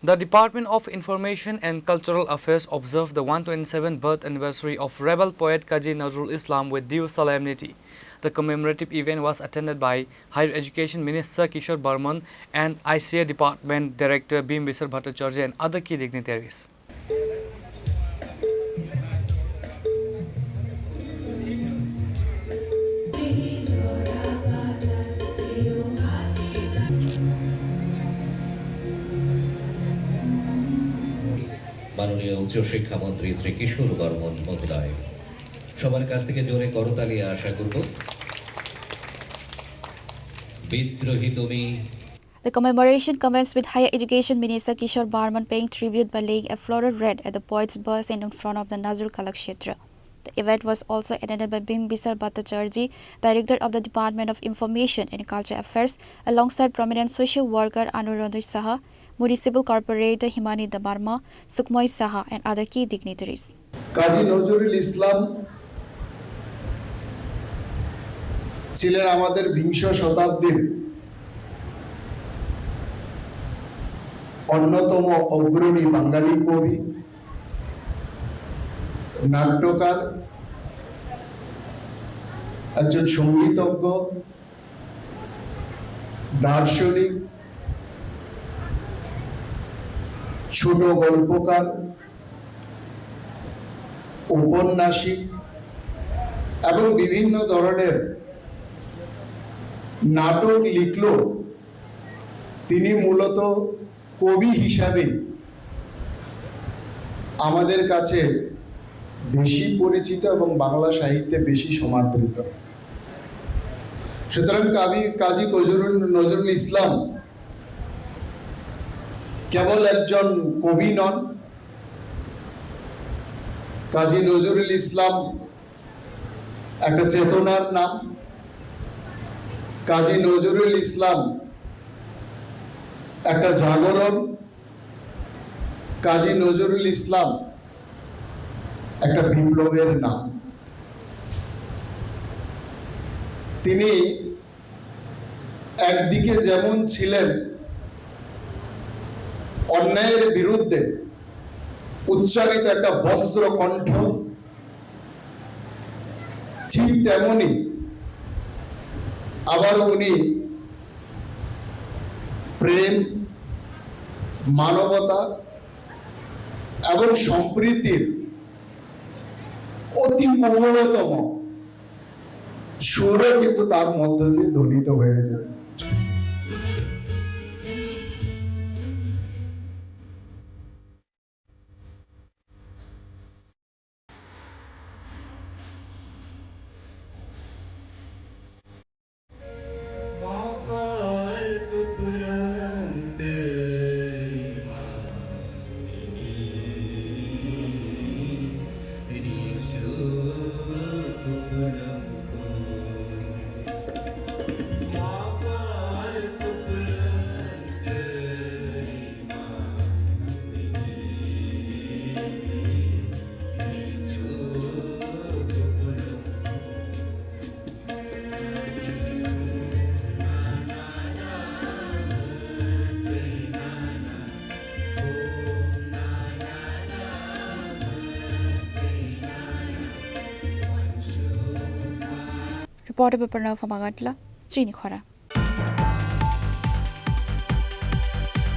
The Department of Information and Cultural Affairs observed the 127th birth anniversary of rebel poet Kazi Nazrul Islam with due solemnity. The commemorative event was attended by Higher Education Minister Kishore Burman and ICA Department Director Bimbisar Bhattacharya and other key dignitaries. মাননীয় উচ্চ শিক্ষা মন্ত্রী শ্রী কিশোর বর্মন মহোদয় সবার কাছ থেকে জোরে করতালি আশা করব। বিদ্রোহী তুমি। The commemoration commenced with Higher Education Minister Kishore Burman paying tribute by laying a floral wreath at the poet's birth in front of the Nazrul Kalakshetra. The event was also attended by Bimbisar Bhattacharya, Director of the Department of Information and Culture Affairs, alongside prominent social worker Anuradha Saha, Municipal Corporator Himani Dabarma, Sukhmoy Saha and other key dignitaries. Kazi Nazrul Islam ছিলেন আমাদের বিংশ শতাব্দীর অন্যতম অগ্রণী বাঙালি কবি, নাট্যকার, একজন সঙ্গীতজ্ঞ, দার্শনিক, ছোট গল্পকার, ঔপন্যাসিক এবং বিভিন্ন ধরনের নাটক লিখলেও তিনি মূলত কবি হিসাবে আমাদের কাছে বেশি পরিচিত এবং বাংলা সাহিত্যে বেশি সমাদৃত। সুতরাং কাজী নজরুল ইসলাম কেবল একজন কবি নন, কাজী নজরুল ইসলাম একটা চেতনার নাম। কাজী নজরুল ইসলাম একটা জাগরণ। কাজী নজরুল ইসলাম একটা বিপ্লবের নাম। তিনি একদিকে যেমন ছিলেন অন্যায়ের বিরুদ্ধে উচ্চারিত একটা বজ্র কণ্ঠ, ঠিক তেমনি আবার উনি প্রেম, মানবতা এবং সম্প্রীতির অতি মনোরম সুরও কিন্তু তার মধ্য দিয়ে ধ্বনিত হয়েছে। Reporter Pranav Magatla, Chini Khora.